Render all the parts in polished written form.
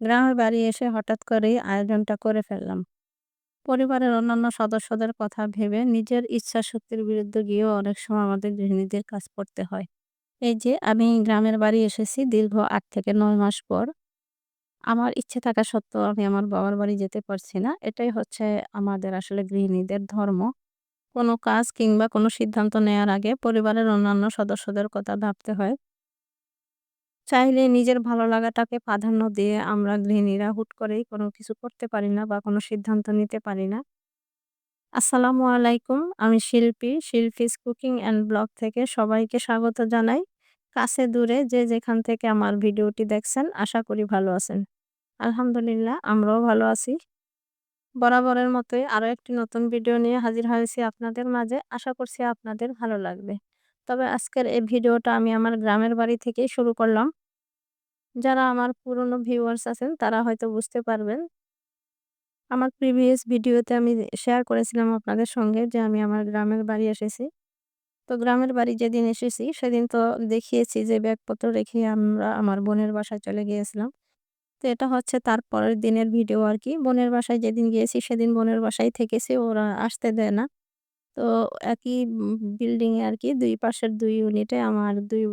গ্রামের বাড়ি এসে হঠাৎ করেই আয়োজনটা করে ফেললাম। পরিবারের অন্যান্য সদস্যদের কথা ভেবে নিজের ইচ্ছাশক্তির বিরুদ্ধে গিয়েও অনেক সময় আমাদের গৃহিণীদের কাজ করতে হয়। এই যে আমি গ্রামের বাড়ি এসেছি দীর্ঘ ৮ থেকে ৯ মাস পর। আমার ইচ্ছে থাকা সত্ত্বেও আমি আমার বাবার বাড়ি যেতে পারছি না। এটাই হচ্ছে আমাদের আসলে গৃহিণীদের ধর্ম। কোনো কাজ কিংবা কোনো সিদ্ধান্ত নেয়ার আগে পরিবারের অন্যান্য সদস্যদের কথা ভাবতে হয়। চাইলে নিজের ভালো লাগাটাকে প্রাধান্য দিয়ে আমরা গৃহিণীরা হুট করেই কোনো কিছু করতে পারি না বা কোনো সিদ্ধান্ত নিতে পারি না। আসসালামু আলাইকুম। আমি শিল্পীস কুকিং অ্যান্ড ব্লগ থেকে সবাইকে স্বাগত জানাই। কাছে দূরে যে যেখান থেকে আমার ভিডিওটি দেখছেন আশা করি ভালো আছেন। আলহামদুলিল্লাহ আমরাও ভালো আছি। বরাবরের মতোই আরো একটি নতুন ভিডিও নিয়ে হাজির হয়েছি আপনাদের মাঝে। আশা করছি আপনাদের ভালো লাগবে। তবে আজকের এই ভিডিওটা আমি আমার গ্রামের বাড়ি থেকেই শুরু করলাম। যারা আমার পুরনো ভিউয়ার্স আছেন তারা হয়তো বুঝতে পারবেন। আমার প্রিভিয়াস ভিডিওতে আমি শেয়ার করেছিলাম আপনাদের সঙ্গে যে আমি আমার গ্রামের বাড়ি এসেছি। তো গ্রামের বাড়ি যেদিন এসেছি সেদিন তো দেখিয়েছি যে ব্যাগপত্র রেখে আমরা আমার বোনের বাসায় চলে গিয়েছিলাম। তো এটা হচ্ছে তার পরের দিনের ভিডিও আরকি। বোনের বাসায় যেদিন গিয়েছি সেদিন বোনের বাসায় থেকেছি, ওরা আসতে দেয় না। তো একই বিল্ডিং এ আরকি ২ পাশের ২ ইউনিটে আমার ২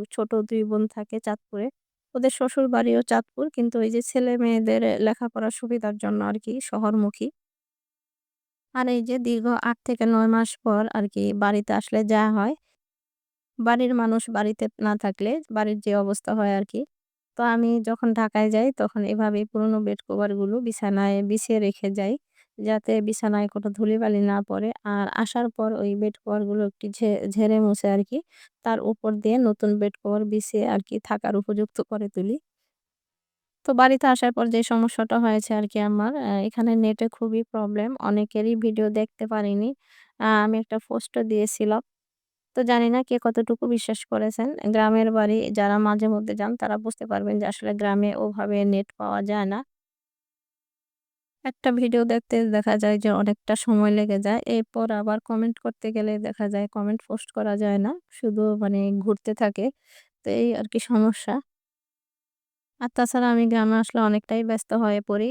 বোন থাকে চাঁদপুরে। ওদের শ্বশুরবাড়িও চাঁদপুর। কিন্তু ওই যে ছেলে-মেয়েদের লেখাপড়ার সুবিধার জন্য আরকি শহরমুখী। আর এই যে দীর্ঘ ৮ থেকে ৯ মাস পর আরকি বাড়িতে আসলে যাওয়া হয়। বাড়ির মানুষ বাড়িতে না থাকলে বাড়ির যে অবস্থা হয় আরকি। তো আমি যখন ঢাকায় যাই তখন এভাবেই পুরোনো বেড কভার গুলো বিছানায় বিছিয়ে রেখে যাই। যাতে বিছানায় কোনো ধুলিবালি না পড়ে। আর আসার পর ওই বেড কভার গুলো একটু ঝেড়ে মুছে আরকি তার উপর দিয়ে নতুন বেড কভার বিছিয়ে আরকি থাকার উপযুক্ত করে তুলি। তো বাড়িতে আসার পর যে সমস্যাটা হয়েছে আরকি আমার, এখানে নেটে খুবই প্রবলেম। অনেকেরই ভিডিও দেখতে পারিনি। আমি একটা পোস্টও দিয়েছিলাম। তো জানি না কে কতটুকু বিশ্বাস করেছেন। গ্রামের বাড়ি যারা মাঝে মধ্যে যান তারা বুঝতে পারবেন যে আসলে গ্রামে ওভাবে নেট পাওয়া যায় না। একটা ভিডিও দেখতে দেখা যায় যে অনেকটা সময় লেগে যায়। এরপর আবার কমেন্ট করতে গেলে দেখা যায় কমেন্ট পোস্ট করা যায় না। শুধু মানে ঘুরতে থাকে। তো এই আরকি সমস্যা। আর তাছাড়া আমি গ্রামে আসলে অনেকটাই ব্যস্ত হয়ে পড়ি।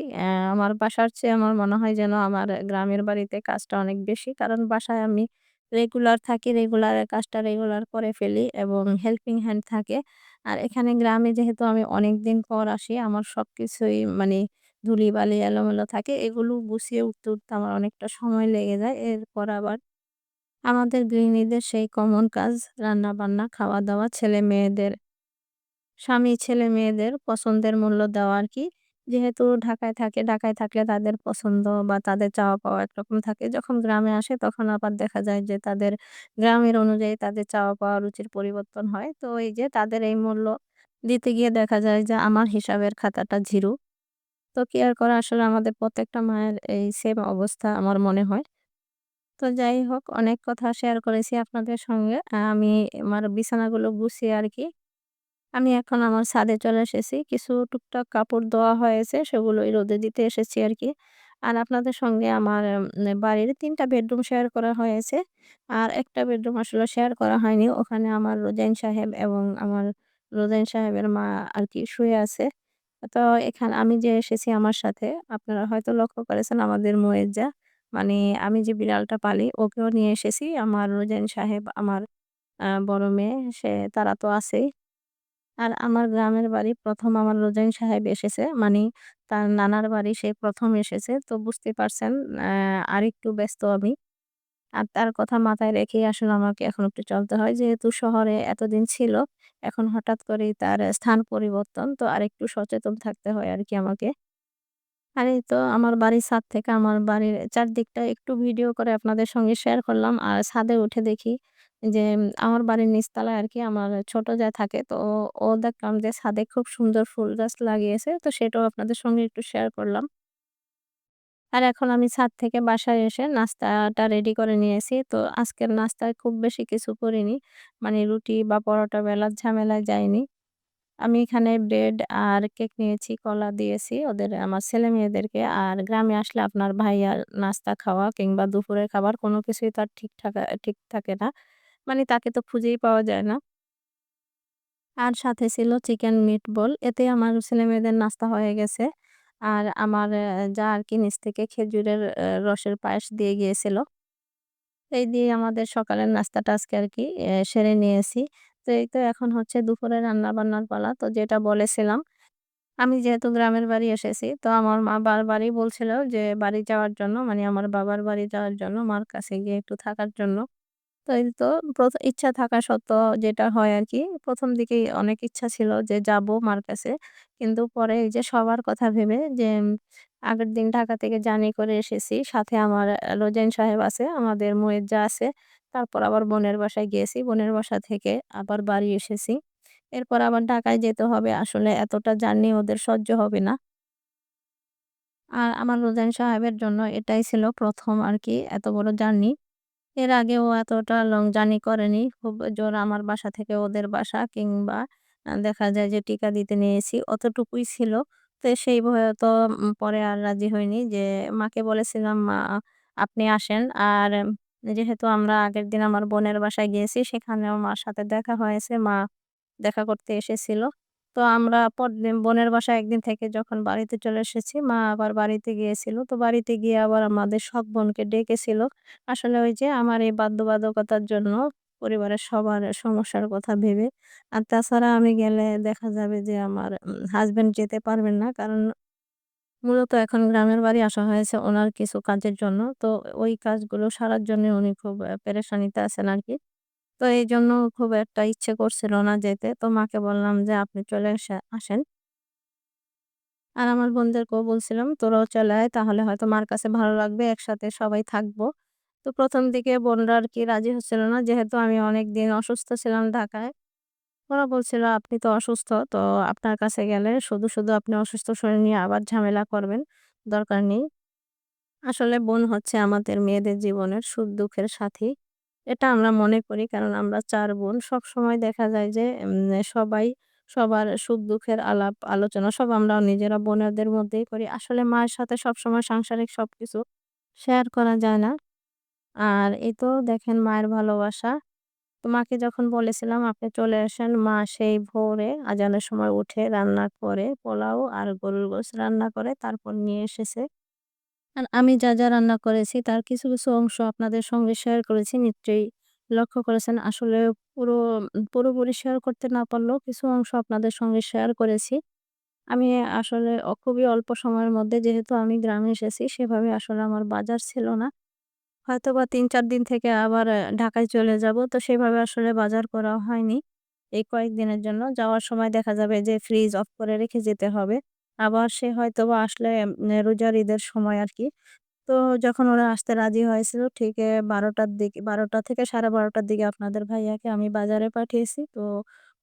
আমার বাসার চেয়ে আমার মনে হয় যেন আমার গ্রামের বাড়িতে কাজটা অনেক বেশি। কারণ বাসায় আমি রেগুলার থাকি, রেগুলার কাজটা রেগুলার করে ফেলি এবং হেল্পিং হ্যান্ড থাকে। আর এখানে গ্রামে যেহেতু আমি অনেকদিন পর আসি, আমার সবকিছুই মানে ধুলিবালি এলোমেলো থাকে। এগুলো গুছিয়ে উঠতে আমার অনেকটা সময় লেগে যায়। এরপর আবার আমাদের গৃহিণীদের সেই কমন কাজ রান্না-বান্না, খাওয়া-দাওয়া, ছেলে-মেয়েদের স্বামী, ছেলে-মেয়েদের পছন্দের মূল্য দেওয়া আরকি। যেহেতু ঢাকায় থাকে, ঢাকায় থাকলে তাদের পছন্দ বা তাদের চাওয়া-পাওয়া একরকম থাকে। যখন গ্রামে আসে তখন আবার দেখা যায় যে তাদের গ্রামের অনুযায়ী তাদের চাওয়া-পাওয়া রুচির পরিবর্তন হয়। তো এই যে তাদের এই মূল্য দিতে গিয়ে দেখা যায় যে আমার হিসাবের খাতাটা জিরো। তো কি আর করা, আসলে আমাদের প্রত্যেকটা মায়ের এই সেম অবস্থা আমার মনে হয়। তো যাই হোক, অনেক কথা শেয়ার করেছি আপনাদের সঙ্গে। আমি আমার বিছানাগুলো গুছিয়ে আরকি আমি এখন আমার ছাদে চলে এসেছি। কিছু টুকটাক কাপড় ধোয়া হয়েছে, সেগুলোই রোদে দিতে এসেছি আরকি। আর আপনাদের সঙ্গে আমার বাড়ির ৩ টা বেডরুম শেয়ার করা হয়েছে। আর একটা বেডরুম আসলে শেয়ার করা হয়নি। ওখানে আমার রোজাইন সাহেব এবং আমার রোজাইন সাহেবের মা আরকি শুয়ে আছে। তো আমি যে এসেছি আমার সাথে, আপনারা হয়তো লক্ষ্য করেছেন আমাদের মইজ্জা, মানে আমি যে বিড়ালটা পালি ওকেও নিয়ে এসেছি। আমার রোজাইন সাহেব, আমার বড় মেয়ে, তারা তো আছেই। আর আমার গ্রামের বাড়ি ১ম আমার রোজাইন সাহেব এসেছে। মানি তার নানার বাড়ি সে ১ম এসেছে। তো বুঝতেই পারছেন আরেকটু ব্যস্ত আমি। আর তার কথা মাথায় রেখেই আসলে আমাকে এখন একটু চলতে হয়। যেহেতু শহরে এতদিন ছিল, এখন হঠাৎ করেই তার স্থান পরিবর্তন। তো আরেকটু সচেতন থাকতে হয় আরকি আমাকে। আর এই তো আমার বাড়ির ছাদ থেকে আমার বাড়ির চারদিকটা একটু ভিডিও করে আপনাদের সঙ্গে শেয়ার করলাম। আর ছাদে উঠে দেখি যে আমার বাড়ির নিচতলায় আরকি আমার ছোট যা থাকে। তো ও দেখলাম যে ছাদে খুব সুন্দর ফুল গাছ লাগিয়েছে। তো সেটাও আপনাদের সঙ্গে একটু শেয়ার করলাম। আর এখন আমি ছাদ থেকে বাসায় এসে নাস্তাটা রেডি করে নিয়েছি। তো আজকের নাস্তায় খুব বেশি কিছু করিনি। মানে রুটি বা পরোটা বেলার ঝামেলায় যাইনি। আমি এখানে ব্রেড আর কেক নিয়েছি, কলা দিয়েছি ওদের, আমার ছেলে-মেয়েদেরকে। আর গ্রামে আসলে আপনার ভাইয়ার নাস্তা খাওয়া কিংবা দুপুরের খাবার কোনো কিছুই তার ঠিক থাকে না। মানে তাকে তো খুঁজেই পাওয়া যায় না। আর সাথে ছিল চিকেন মিটবল। এতে আমার ছেলে-মেয়েদের নাস্তা হয়ে গেছে। আর আমার যা আরকি নিচ থেকে খেজুরের রসের পায়েস দিয়ে গিয়েছিল। এই দিয়ে আমাদের সকালের নাস্তাটা আজকে আরকি সেরে নিয়েছি। তো এই তো এখন হচ্ছে দুপুরে রান্না-বান্নার পালা। তো যেটা বলেছিলাম, আমি যেহেতু গ্রামের বাড়ি এসেছি, তো আমার মা বারবারই বলছিল যে বাড়ি যাওয়ার জন্য, মানে আমার বাবার বাড়ি যাওয়ার জন্য, মার কাছে গিয়ে একটু থাকার জন্য। তো এই তো ইচ্ছা থাকা সত্ত্বেও যেটা হয় আরকি, ১ম দিকেই অনেক ইচ্ছা ছিল যে যাবো মার কাছে। কিন্তু পরে এই যে সবার কথা ভেবে যে আগের দিন ঢাকা থেকে জার্নি করে এসেছি। সাথে আমার লজিন সাহেব আছে, আমাদের মুয়েজ্জা আছে। তারপর আবার বোনের বাসায় গিয়েছি। বোনের বাসা থেকে আবার বাড়ি এসেছি। এরপর আবার ঢাকায় যেতে হবে। আসলে এতটা জার্নি ওদের সহ্য হবে না। আর আমার লজিন সাহেবের জন্য এটাই ছিল ১ম আরকি এত বড় জার্নি। এর আগেও এতটা লং জার্নি করেনি। খুব জোর আমার বাসা থেকে ওদের বাসা কিংবা দেখা যায় যে টিকা দিতে নিয়েছি, অতটুকুই ছিল। তো সেই ভয়ে তো পরে আর রাজি হইনি যে মাকে বলেছিলাম, "মা আপনি আসেন।" আর যেহেতু আমরা আগের দিন আমার বোনের বাসায় গিয়েছি, সেখানেও মার সাথে দেখা হয়েছে। মা দেখা করতে এসেছিল। তো আমরা পরদিন বোনের বাসায় একদিন থেকে যখন বাড়িতে চলে এসেছি, মা আবার বাড়িতে গিয়েছিল। তো বাড়িতে গিয়ে আবার আমাদের সব বোনকে ডেকেছিল। আসলে ওই যে আমার এই বাধ্যবাধকতার জন্য পরিবারের সবার সমস্যার কথা ভেবে। আর তাছাড়া আমি গেলে দেখা যাবে যে আমার হাসব্যান্ড যেতে পারবেন না। কারণ মূলত এখন গ্রামের বাড়ি আসা হয়েছে উনার কিছু কাজের জন্য। তো ওই কাজগুলো সারার জন্য উনি খুব পেরেশানিতে আছেন আরকি। তো এইজন্য খুব একটা ইচ্ছে করছিল না যেতে। তো মাকে বললাম যে, "আপনি চলে আসেন।" আর আমার বোনদেরকেও বলছিলাম, "তোরাও চলে আয়, তাহলে হয়তো মার কাছে ভালো লাগবে। একসাথে সবাই থাকবো।" তো ১ম দিকে বোনরা আরকি রাজি হচ্ছিল না। যেহেতু আমি অনেকদিন অসুস্থ ছিলাম ঢাকায়। ওরা বলছিল, "আপনি তো অসুস্থ। তো আপনার কাছে গেলে শুধু আপনি অসুস্থ শরীর নিয়ে আবার ঝামেলা করবেন। দরকার নেই।" আসলে বোন হচ্ছে আমাদের মেয়েদের জীবনের সুখ-দুঃখের সাথী। এটা আমরা মনে করি, কারণ আমরা ৪ বোন। সবসময় দেখা যায় যে সবাই সবার সুখ-দুঃখের আলাপ আলোচনা সব আমরা নিজেরা বোনেদের মধ্যেই করি। আসলে মায়ের সাথে সবসময় সাংসারিক সবকিছু শেয়ার করা যায় না। আর এই তো দেখেন মায়ের ভালোবাসা। তো মাকে যখন বলেছিলাম, "আপনি চলে আসেন", মা সেই ভোরে আজানের সময় উঠে রান্না করে পোলাও আর গরুর গোশত রান্না করে তারপর নিয়ে এসেছে। আর আমি যা রান্না করেছি তার কিছু অংশ আপনাদের সঙ্গে শেয়ার করেছি। নিশ্চয়ই লক্ষ্য করেছেন। আসলে পুরো পুরোপুরি শেয়ার করতে না পারলেও কিছু অংশ আপনাদের সঙ্গে শেয়ার করেছি। আমি আসলে খুবই অল্প সময়ের মধ্যে, যেহেতু আমি গ্রামে এসেছি, সেভাবে আসলে আমার বাজার ছিল না। হয়তোবা ৩-৪ দিন থেকে আবার ঢাকায় চলে যাব। তো সেভাবে আসলে বাজার করা হয়নি এই কয়েকদিনের জন্য। যাওয়ার সময় দেখা যাবে যে ফ্রিজ অফ করে রেখে যেতে হবে। আবার সে হয়তোবা আসলে রোজার ঈদের সময় আরকি। তো যখন ওরা আসতে রাজি হয়েছিল ঠিক ১২টার দিকে, ১২টা থেকে ১২:৩০টার দিকে আপনাদের ভাইয়াকে আমি বাজারে পাঠিয়েছি। তো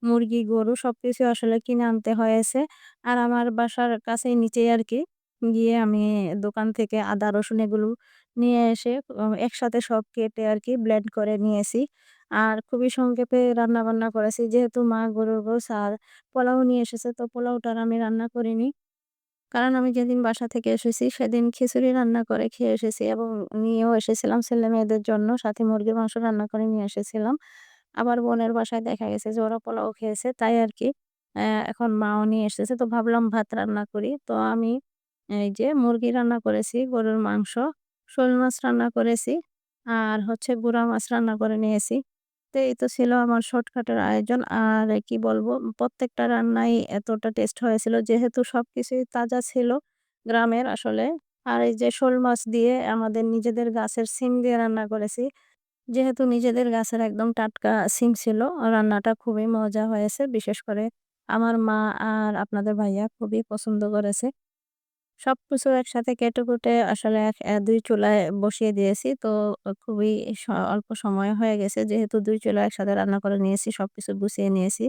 মুরগি, গরু সবকিছু আসলে কিনে আনতে হয়েছে। আর আমার বাসার কাছেই নিচেই আরকি। গিয়ে আমি দোকান থেকে আদা, রসুন এগুলো নিয়ে এসে একসাথে সব কেটে আরকি ব্লেন্ড করে নিয়েছি। আর খুবই সংক্ষেপে রান্নাবান্না করেছি। যেহেতু মা গরুর গোস আর পোলাও নিয়ে এসেছে, তো পোলাওটা আর আমি রান্না করিনি। কারণ আমি যেদিন বাসা থেকে এসেছি সেদিন খিচুড়ি রান্না করে খেয়ে এসেছি এবং নিয়েও এসেছিলাম ছেলেমেয়েদের জন্য। সাথে মুরগির মাংস রান্না করে নিয়ে এসেছিলাম। আবার বোনের বাসায় দেখা গেছে যে ওরা পোলাও খেয়েছে, তাই আরকি এখন মাও নিয়ে এসেছে। তো ভাবলাম ভাত রান্না করি। তো আমি এই যে মুরগি রান্না করেছি, গরুর মাংস, শোল মাছ রান্না করেছি আর হচ্ছে গুড়া মাছ রান্না করে নিয়েছি। তো এই তো ছিল আমার শর্টকাটের আয়োজন। আর কি বলবো, প্রত্যেকটা রান্নাই এতটা টেস্ট হয়েছিল, যেহেতু সবকিছুই তাজা ছিল গ্রামের আসলে। আর এই যে শোল মাছ দিয়ে আমাদের নিজেদের গাছের শিম দিয়ে রান্না করেছি। যেহেতু নিজেদের গাছের একদম টাটকা শিম ছিল, রান্নাটা খুবই মজা হয়েছে। বিশেষ করে আমার মা আর আপনাদের ভাইয়া খুবই পছন্দ করেছে। সবকিছু একসাথে কেটে-কুটে আসলে ২ চুলায় বসিয়ে দিয়েছি। তো খুবই অল্প সময়ে হয়ে গেছে। যেহেতু ২ চুলায় একসাথে রান্না করে নিয়েছি, সবকিছু গুছিয়ে নিয়েছি।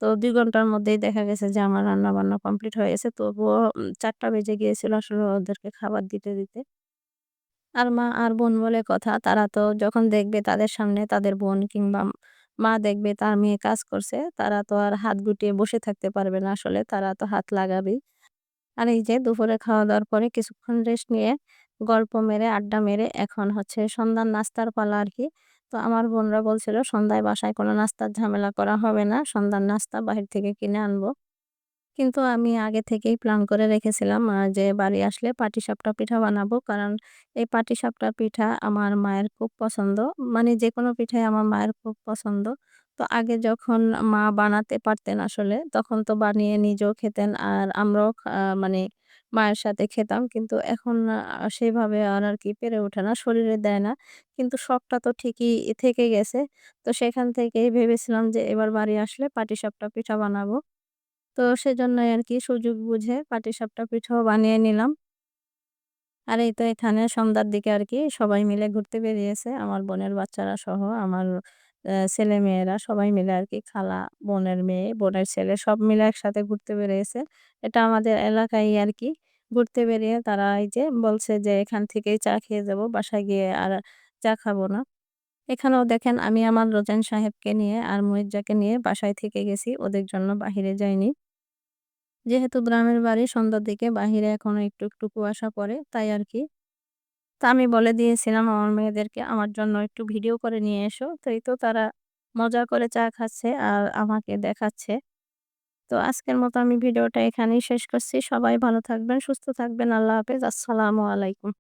তো ২ ঘন্টার মধ্যেই দেখা গেছে যে আমার রান্না-বান্না কমপ্লিট হয়ে গেছে। তবুও ৪টা বেজে গিয়েছিল আসলে ওদেরকে খাবার দিতে। আর মা আর বোন বলে কথা, তারা তো যখন দেখবে তাদের সামনে তাদের বোন কিংবা মা দেখবে তার মেয়ে কাজ করছে, তারা তো আর হাত গুটিয়ে বসে থাকতে পারবে না আসলে। তারা তো হাত লাগাবেই। আর এই যে দুপুরে খাওয়া-দাওয়ার পরে কিছুক্ষণ রেস্ট নিয়ে, গল্প মেরে, আড্ডা মেরে এখন হচ্ছে সন্ধ্যার নাস্তার পালা আরকি। তো আমার বোনরা বলছিল সন্ধ্যায় বাসায় কোনো নাস্তার ঝামেলা করা হবে না। সন্ধ্যার নাস্তা বাহির থেকে কিনে আনবো। কিন্তু আমি আগে থেকেই প্ল্যান করে রেখেছিলাম যে বাড়ি আসলে পাটিসাপটা পিঠা বানাবো। কারণ এই পাটিসাপটা পিঠা আমার মায়ের খুব পছন্দ। মানে যেকোনো পিঠাই আমার মায়ের খুব পছন্দ। তো আগে যখন মা বানাতে পারতেন আসলে, তখন তো বানিয়ে নিজেও খেতেন। আর আমরাও মানে মায়ের সাথে খেতাম। কিন্তু এখন সেভাবে আর আরকি পেরে ওঠে না, শরীরে দেয় না। কিন্তু শখটা তো ঠিকই থেকে গেছে। তো সেখান থেকেই ভেবেছিলাম যে এবার বাড়ি আসলে পাটিসাপটা পিঠা বানাবো। তো সেজন্যই আরকি সুযোগ বুঝে পাটিসাপটা পিঠাও বানিয়ে নিলাম। আর এই তো এখানে সন্ধ্যার দিকে আরকি সবাই মিলে ঘুরতে বেরিয়েছে। আমার বোনের বাচ্চারা সহ আমার ছেলেমেয়েরা সবাই মিলে আরকি খালা, বোনের মেয়ে, বোনের ছেলে সব মিলে একসাথে ঘুরতে বেরিয়েছে। এটা আমাদের এলাকায়ই আরকি। ঘুরতে বেরিয়ে তারা এই যে বলছে যে, "এখান থেকেই চা খেয়ে যাবো। বাসায় গিয়ে আর চা খাবো না।" এখানেও দেখেন আমি আমার রোজান সাহেবকে নিয়ে আর মুইজ্জাকে নিয়ে বাসায় থেকে গেছি। ওদের জন্য বাহিরে যাইনি। যেহেতু গ্রামের বাড়ি সন্ধ্যার দিকে বাহিরে এখনো একটু কুয়াশা পড়ে তাই আরকি। তো আমি বলে দিয়েছিলাম আমার মেয়েদেরকে আমার জন্য একটু ভিডিও করে নিয়ে এসো। তো এই তো তারা মজা করে চা খাচ্ছে আর আমাকে দেখাচ্ছে। তো আজকের মতো আমি ভিডিওটা এখানেই শেষ করছি। সবাই ভালো থাকবেন, সুস্থ থাকবেন। আল্লাহ হাফেজ। আসসালামু আলাইকুম।